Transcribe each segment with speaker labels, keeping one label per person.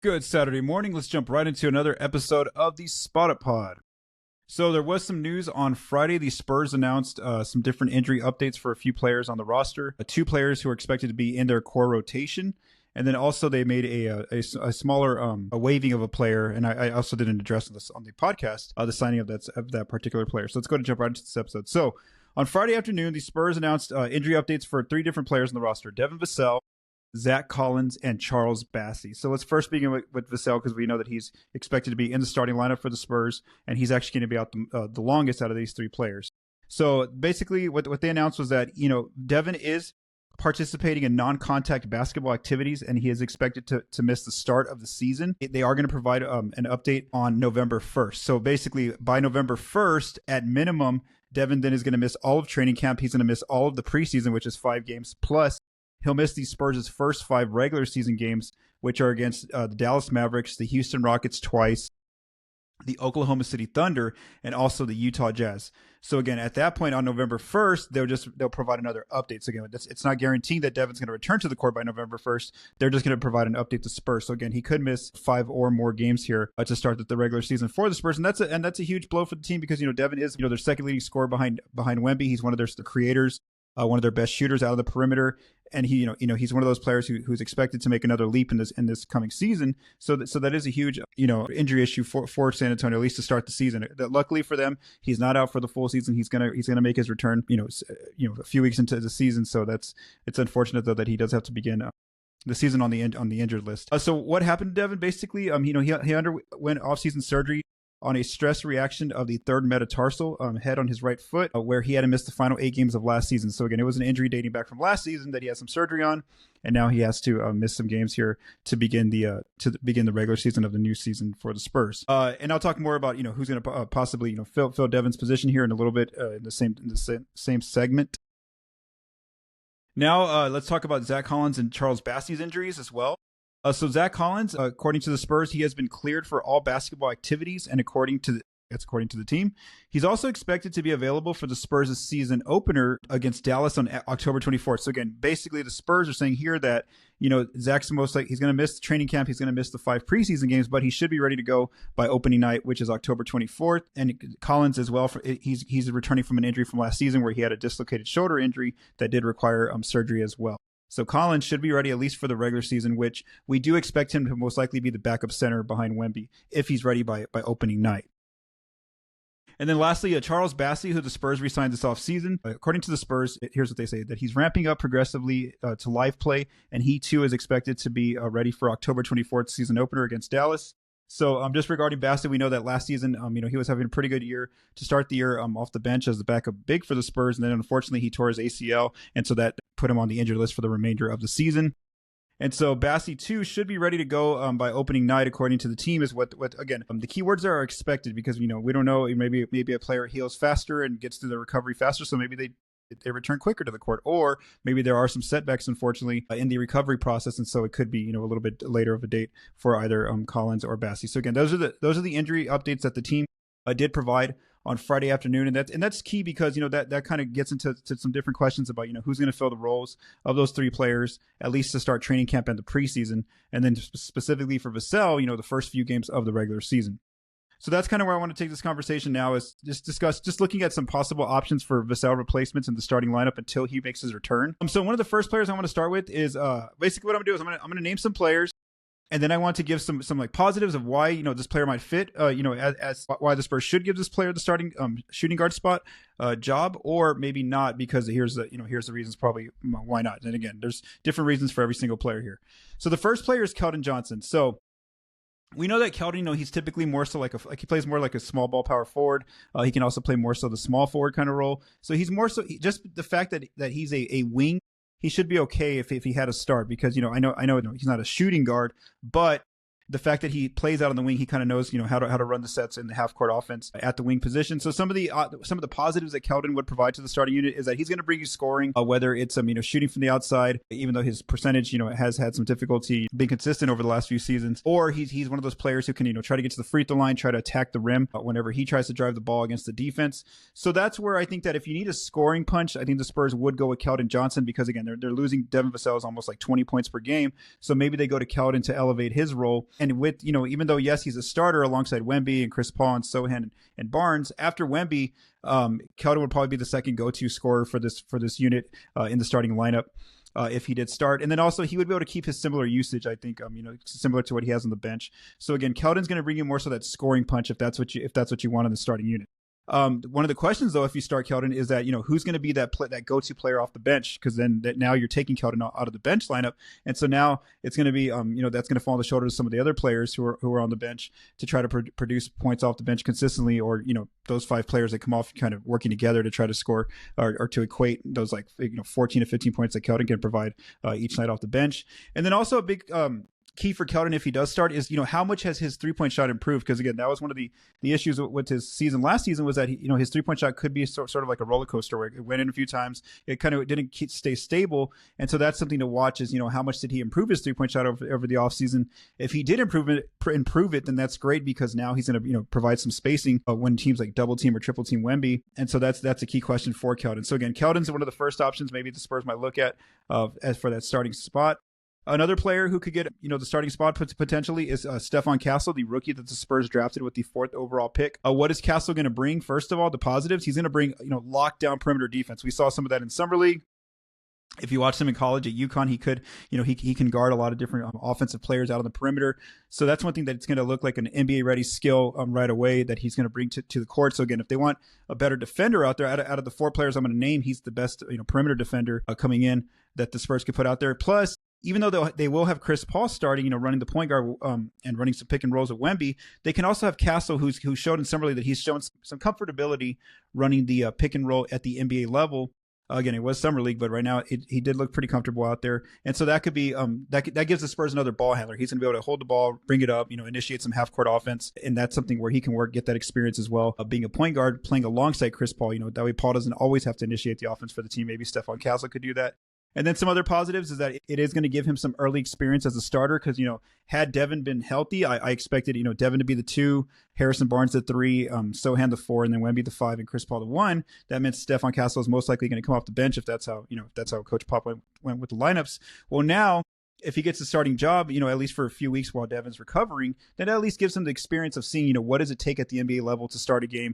Speaker 1: Good Saturday morning. Let's jump right into another episode of the Spot It Pod. So there was some news on Friday. The Spurs announced some different injury updates for a few players on the roster. Two players who are expected to be in their core rotation. And then also they made a smaller a waiving of a player. And I also didn't address this on the podcast, the signing of that particular player. So let's go and jump right into this episode. So on Friday afternoon, the Spurs announced injury updates for three different players on the roster: Devin Vassell, Zach Collins, and Charles Bassey. So let's first begin with Vassell, because we know that he's expected to be in the starting lineup for the Spurs, and he's actually going to be out the longest out of these three players. So basically what they announced was that, Devin is participating in non-contact basketball activities, and he is expected to miss the start of the season. They are going to provide an update on November 1st. So basically, by November 1st, at minimum, Devin then is going to miss all of training camp. He's going to miss all of the preseason, which is 5 games, plus he'll miss the Spurs' first 5 regular season games, which are against the Dallas Mavericks, the Houston Rockets twice, the Oklahoma City Thunder, and also the Utah Jazz. So again, at that point on November 1st, they'll provide another update. So again, it's not guaranteeing that Devin's going to return to the court by November 1st. They're just going to provide an update to Spurs. So again, he could miss 5 or more games here to start the regular season for the Spurs, and that's a huge blow for the team, because Devin is their second leading scorer behind Wemby. He's one of the creators. One of their best shooters out of the perimeter, and he's one of those players who's expected to make another leap in this coming season. So that is a huge injury issue for San Antonio, at least to start the season. Luckily for them, he's not out for the full season. He's gonna make his return a few weeks into the season. So it's unfortunate though that he does have to begin the season on the injured list. So what happened to Devin? Basically, he underwent off-season surgery on a stress reaction of the third metatarsal head on his right foot, where he had to miss the final 8 games of last season. So again, it was an injury dating back from last season that he had some surgery on, and now he has to miss some games here to begin the regular season of the new season for the Spurs. And I'll talk more about who's going to possibly fill Devin's position here in a little bit in the same segment. Now let's talk about Zach Collins and Charles Bassey's injuries as well. So Zach Collins, according to the Spurs, he has been cleared for all basketball activities, and according to the team, he's also expected to be available for the Spurs' season opener against Dallas on October 24th. So again, basically the Spurs are saying here that Zach's he's going to miss training camp, he's going to miss the 5 preseason games, but he should be ready to go by opening night, which is October 24th. And Collins as well, he's returning from an injury from last season where he had a dislocated shoulder injury that did require surgery as well. So Collins should be ready at least for the regular season, which we do expect him to most likely be the backup center behind Wemby if he's ready by opening night. And then lastly, Charles Bassey, who the Spurs re-signed this offseason. According to the Spurs, here's what they say, that he's ramping up progressively to live play, and he too is expected to be ready for October 24th season opener against Dallas. So just regarding Bassey, we know that last season, he was having a pretty good year to start the year off the bench as the backup big for the Spurs. And then unfortunately, he tore his ACL. And so that put him on the injured list for the remainder of the season. And so Bassey, too, should be ready to go by opening night, according to the team, is what again, the keywords are expected, because, we don't know, maybe a player heals faster and gets through the recovery faster. So maybe they return quicker to the court, or maybe there are some setbacks, unfortunately, in the recovery process, and so it could be a little bit later of a date for either Collins or Bassey. So again, those are the injury updates that the team did provide on Friday afternoon, and that's key, because that kind of gets into some different questions about who's going to fill the roles of those 3 players, at least to start training camp and the preseason, and then specifically for Vassell, the first few games of the regular season. So that's kind of where I want to take this conversation now, is just looking at some possible options for Vassell replacements in the starting lineup until he makes his return. So one of the first players I want to start with is basically what I'm going to do is I'm going to name some players, and then I want to give some like positives of why this player might fit as why the Spurs should give this player the starting shooting guard spot job, or maybe not, because here's the reasons probably why not. And again, there's different reasons for every single player here. So the first player is Keldon Johnson. So we know that Keldon, he's typically more so he plays more like a small ball power forward. He can also play more so the small forward kind of role. So he's more so just the fact that he's a wing, he should be okay if he had a start, because I know he's not a shooting guard, but the fact that he plays out on the wing, he kind of knows, how to run the sets in the half court offense at the wing position. So some of the positives that Keldon would provide to the starting unit is that he's going to bring you scoring, whether it's shooting from the outside, even though his percentage has had some difficulty being consistent over the last few seasons, or he's one of those players who can try to get to the free throw line, try to attack the rim whenever he tries to drive the ball against the defense. So that's where I think that if you need a scoring punch, I think the Spurs would go with Keldon Johnson, because again, they're losing Devin Vassell almost like 20 points per game. So maybe they go to Keldon to elevate his role. And with, even though, yes, he's a starter alongside Wemby and Chris Paul and Sohan and Barnes, after Wemby, Keldon would probably be the second go-to scorer for this unit in the starting lineup. If he did start. And then also he would be able to keep his similar usage, I think, similar to what he has on the bench. So again, Keldon's going to bring you more so that scoring punch if that's what you want in the starting unit. One of the questions, though, if you start Keldon, is that who's going to be that go-to player off the bench, because then now you're taking Keldon out of the bench lineup, and so now it's going to be that's going to fall on the shoulders of some of the other players who are on the bench to try to produce points off the bench consistently, or those 5 players that come off kind of working together to try to score or to equate those 14 to 15 points that Keldon can provide each night off the bench. And then also a big key for Keldon, if he does start, is how much has his 3-point shot improved? Because again, that was one of the issues with his season last season, was that his 3-point shot could be sort of like a roller coaster, where it went in a few times, it kind of didn't stay stable, and so that's something to watch, is how much did he improve his 3-point shot over the offseason? If he did improve it, then that's great, because now he's going to provide some spacing when teams like double team or triple team Wemby, and so that's a key question for Keldon. So again, Keldon's one of the first options maybe the Spurs might look at as for that starting spot. Another player who could get the starting spot potentially is Stephon Castle, the rookie that the Spurs drafted with the 4th overall pick. What is Castle going to bring? First of all, the positives. He's going to bring lockdown perimeter defense. We saw some of that in summer league. If you watched him in college at UConn, he could, he can guard a lot of different offensive players out on the perimeter. So that's one thing that it's going to look like an NBA ready skill right away that he's going to bring to the court. So again, if they want a better defender out there, out of the 4 players I'm going to name, he's the best perimeter defender coming in that the Spurs could put out there. Plus, even though they will have Chris Paul starting, running the point guard and running some pick and rolls at Wemby, they can also have Castle, who showed in summer league that he's shown some comfortability running the pick and roll at the NBA level. Again, it was summer league, but right now he did look pretty comfortable out there, and so that could be that gives the Spurs another ball handler. He's going to be able to hold the ball, bring it up, initiate some half court offense, and that's something where he can get that experience as well. Being a point guard, playing alongside Chris Paul, that way Paul doesn't always have to initiate the offense for the team. Maybe Stephon Castle could do that. And then some other positives is that it is going to give him some early experience as a starter, because, had Devin been healthy, I expected, Devin to be the 2, Harrison Barnes the 3, Sohan the 4, and then Wemby the 5, and Chris Paul the 1. That meant Stephon Castle is most likely going to come off the bench if that's how Coach Pop went with the lineups. Well, now, if he gets a starting job, at least for a few weeks while Devin's recovering, then that at least gives him the experience of seeing, what does it take at the NBA level to start a game?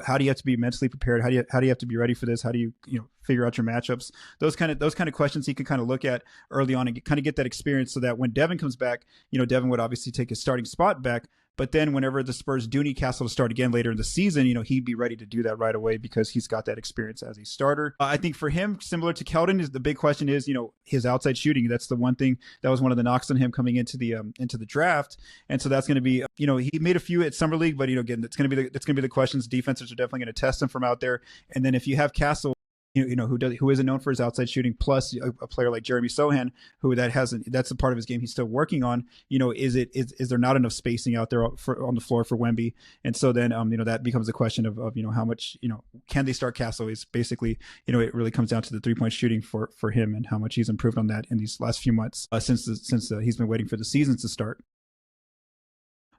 Speaker 1: How do you have to be mentally prepared? How do you have to be ready for this? How do you, figure out your matchups? Those kind of questions he can kind of look at early on and kind of get that experience, so that when Devin comes back, Devin would obviously take his starting spot back. But then whenever the Spurs do need Castle to start again later in the season, he'd be ready to do that right away, because he's got that experience as a starter. I think for him, similar to Keldon, is the big question is, his outside shooting. That's the one thing that was one of the knocks on him coming into the draft. And so that's going to be, he made a few at summer league, but again, it's going to be the questions. Defenses are definitely going to test him from out there. And then if you have Castle, who isn't known for his outside shooting, plus a player like Jeremy Sohan, that's a part of his game he's still working on. Is there not enough spacing out there on the floor for Wemby? And so then that becomes a question of how much can they start Castle? Is basically it really comes down to the 3-point shooting for him, and how much he's improved on that in these last few months since he's been waiting for the season to start.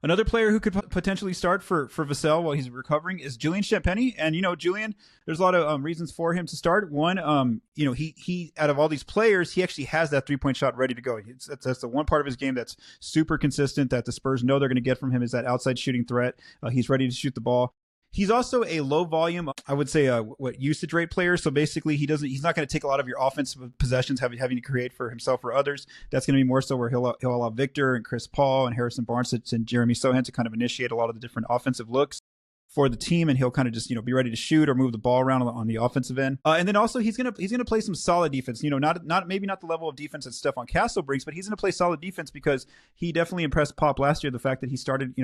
Speaker 1: Another player who could potentially start for Vassell while he's recovering is Julian Champagnie. And, Julian, there's a lot of reasons for him to start. One, he out of all these players, he actually has that 3-point shot ready to go. That's the one part of his game that's super consistent, that the Spurs know they're going to get from him, is that outside shooting threat. He's ready to shoot the ball. He's also a low volume, I would say, usage rate player. So basically, he's not going to take a lot of your offensive possessions, having to create for himself or others. That's going to be more so where he'll allow Victor and Chris Paul and Harrison Barnes and Jeremy Sohan to kind of initiate a lot of the different offensive looks for the team, and he'll kind of just be ready to shoot or move the ball around on the offensive end. And then also he's gonna play some solid defense. Not maybe not the level of defense that Stephon Castle brings, but he's gonna play solid defense, because he definitely impressed Pop last year. The fact that he started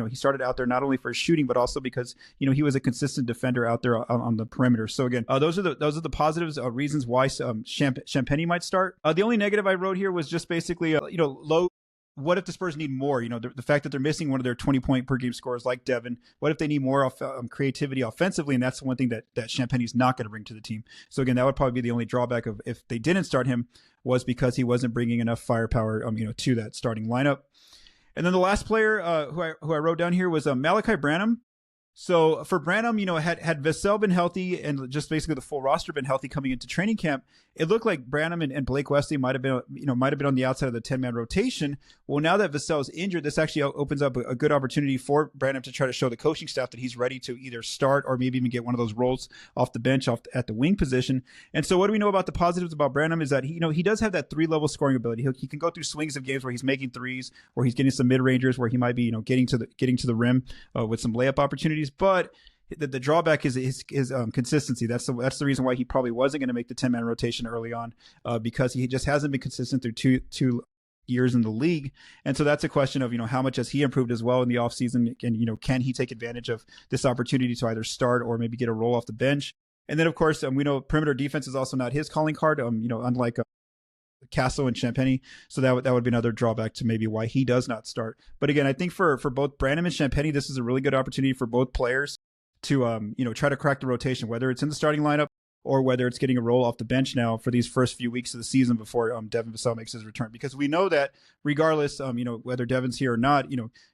Speaker 1: out there not only for his shooting, but also because he was a consistent defender out there on the perimeter. So again, those are the positives, reasons why Champagnie might start. The only negative I wrote here was just basically low. What if the Spurs need more? The fact that they're missing one of their 20-point per game scorers like Devin. What if they need more creativity offensively? And that's the one thing that Champagnie's not going to bring to the team. So again, that would probably be the only drawback of if they didn't start him, was because he wasn't bringing enough firepower to that starting lineup. And then the last player who I wrote down here was Malaki Branham. So for Branham, had Vassell been healthy and just basically the full roster been healthy coming into training camp, it looked like Branham and Blake Wesley might have been on the outside of the 10-man rotation. Well, now that Vassell is injured, this actually opens up a good opportunity for Branham to try to show the coaching staff that he's ready to either start or maybe even get one of those roles off the bench at the wing position. And so what do we know about the positives about Branham is that he does have that 3-level scoring ability. He can go through swings of games where he's making threes, where he's getting some mid-rangers, where he might be getting to the rim with some layup opportunities. But the drawback is his consistency. That's the reason why he probably wasn't going to make the 10-man rotation early on, because he just hasn't been consistent through two years in the league. And so that's a question of how much has he improved as well in the offseason, and can he take advantage of this opportunity to either start or maybe get a role off the bench. And then of course we know perimeter defense is also not his calling card, unlike Castle and Champagnie. So that would be another drawback to maybe why he does not start. But again, I think for both Branham and Champagnie, this is a really good opportunity for both players to try to crack the rotation, whether it's in the starting lineup or whether it's getting a role off the bench now for these first few weeks of the season before Devin Vassell makes his return. Because we know that regardless, whether Devin's here or not,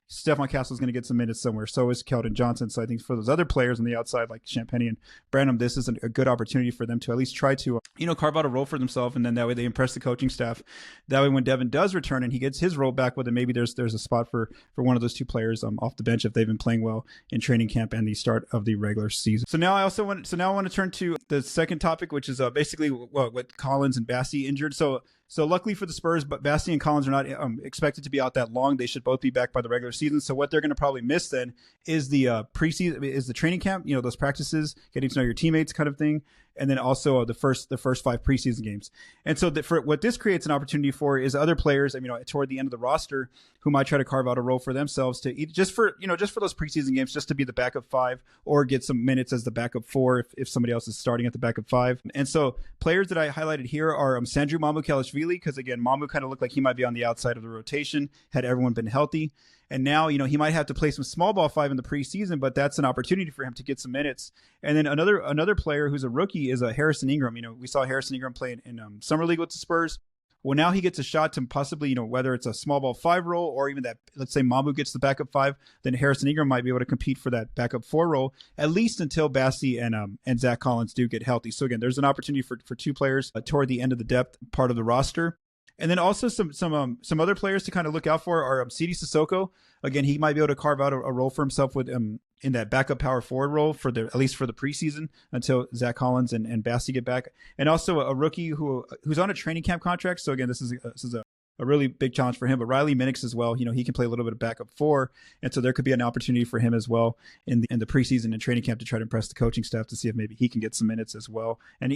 Speaker 1: Stephon Castle is going to get some minutes somewhere. So is Keldon Johnson. So I think for those other players on the outside, like Champagnie and Branham, this is a good opportunity for them to at least try to, carve out a role for themselves. And then that way they impress the coaching staff. That way when Devin does return and he gets his role back with it, maybe there's a spot for one of those two players off the bench if they've been playing well in training camp and the start of the regular season. So now I want to turn to the second topic, which is basically what Collins and Bassey injured. So luckily for the Spurs, but Bassey and Collins are not expected to be out that long. They should both be back by the regular season. So what they're going to probably miss then is the preseason, is the training camp, those practices, getting to know your teammates kind of thing. And then also the first 5 preseason games. And so for what this creates an opportunity for is other players, toward the end of the roster, who might try to carve out a role for themselves to just for those preseason games, just to be the backup 5 or get some minutes as the backup 4 if somebody else is starting at the backup 5. And so players that I highlighted here are Sandro Mamukelashvili, because again, Mamu kind of looked like he might be on the outside of the rotation had everyone been healthy. And now, he might have to play some small ball 5 in the preseason, but that's an opportunity for him to get some minutes. And then another player who's a rookie is Harrison Ingram. We saw Harrison Ingram play in Summer League with the Spurs. Well, now he gets a shot to possibly, whether it's a small ball 5 role or even that, let's say Mamu gets the backup 5, then Harrison Ingram might be able to compete for that backup 4 role, at least until Bassey and Zach Collins do get healthy. So again, there's an opportunity for 2 players toward the end of the depth part of the roster. And then also some other players to kind of look out for are Sidi Sissoko. Again, he might be able to carve out a role for himself with in that backup power forward role at least for the preseason until Zach Collins and Bassey get back. And also a rookie who's on a training camp contract. So again, this is a really big challenge for him. But Riley Minix as well, he can play a little bit of backup 4. And so there could be an opportunity for him as well in the preseason and training camp to try to impress the coaching staff to see if maybe he can get some minutes as well. And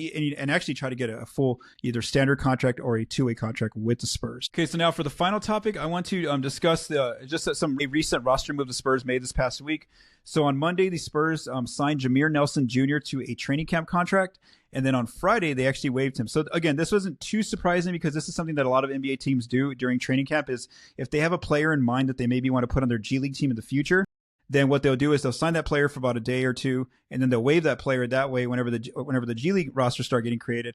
Speaker 1: actually try to get a full either standard contract or a 2-way contract with the Spurs. Okay, so now for the final topic, I want to discuss some recent roster move the Spurs made this past week. So on Monday, the Spurs signed Jameer Nelson Jr. to a training camp contract. And then on Friday, they actually waived him. So again, this wasn't too surprising because this is something that a lot of NBA teams do during training camp is if they have a player in mind that they maybe want to put on their G League team in the future, then what they'll do is they'll sign that player for about a day or two, and then they'll waive that player. That way, whenever the G League roster start getting created,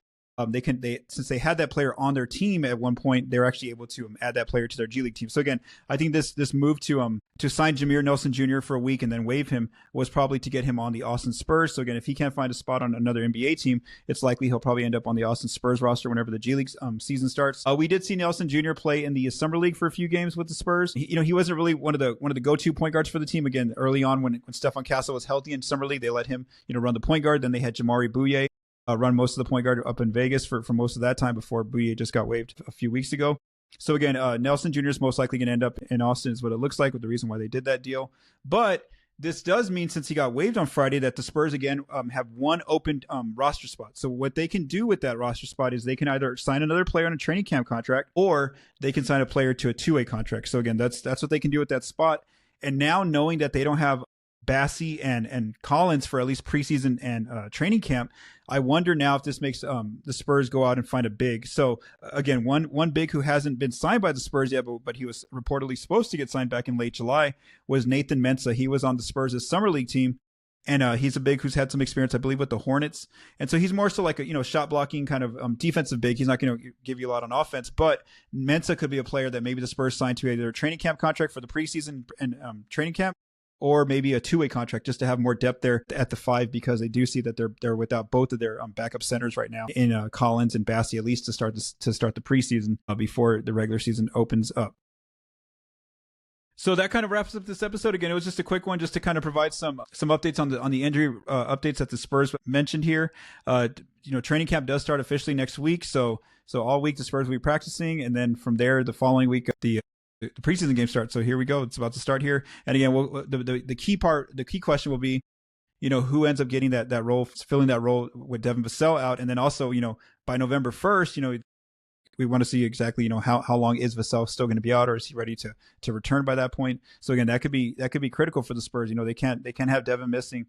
Speaker 1: since they had that player on their team at one point, they're actually able to add that player to their G League team. So again, I think this move to sign Jameer Nelson Jr. for a week and then waive him was probably to get him on the Austin Spurs. So again, if he can't find a spot on another NBA team, it's likely he'll probably end up on the Austin Spurs roster whenever the G League season starts. We did see Nelson Jr. play in the Summer League for a few games with the Spurs. He wasn't really one of the go-to point guards for the team. Again, early on when Stephon Castle was healthy in Summer League, they let him run the point guard. Then they had Jamari Bouye run most of the point guard up in Vegas for most of that time before Bouye just got waived a few weeks ago. So again, Nelson Jr. is most likely going to end up in Austin is what it looks like with the reason why they did that deal. But this does mean since he got waived on Friday that the Spurs again have one open roster spot. So what they can do with that roster spot is they can either sign another player on a training camp contract or they can sign a player to a 2-way contract. So again, that's what they can do with that spot. And now knowing that they don't have Bassey and Collins for at least preseason and training camp, I wonder now if this makes the Spurs go out and find a big. So again, one big who hasn't been signed by the Spurs yet, but he was reportedly supposed to get signed back in late July was Nathan Mensah. He was on the Spurs' Summer League team. And he's a big who's had some experience, I believe, with the Hornets. And so he's more so like a shot blocking kind of defensive big. He's not going to give you a lot on offense, but Mensah could be a player that maybe the Spurs signed to either a training camp contract for the preseason and training camp, or maybe a two-way contract just to have more depth there at the 5, because they do see that they're without both of their backup centers right now in Collins and Bassey, at least to start the preseason before the regular season opens up. So that kind of wraps up this episode. Again, it was just a quick one, just to kind of provide some updates on the injury updates that the Spurs mentioned here. Training camp does start officially next week, so all week the Spurs will be practicing, and then from there the following week the preseason game starts. So here we go. It's about to start here. And again, the key question will be, who ends up getting that role, filling that role with Devin Vassell out. And then also, by November 1st, we want to see exactly, how long is Vassell still going to be out, or is he ready to return by that point? So again, that could be critical for the Spurs. They can't have Devin missing,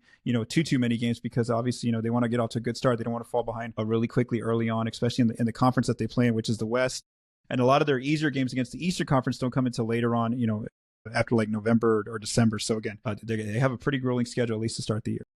Speaker 1: too many games, because obviously, they want to get off to a good start. They don't want to fall behind really quickly early on, especially in the conference that they play in, which is the West. And a lot of their easier games against the Eastern Conference don't come until later on, after like November or December. So again, they have a pretty grueling schedule, at least to start the year.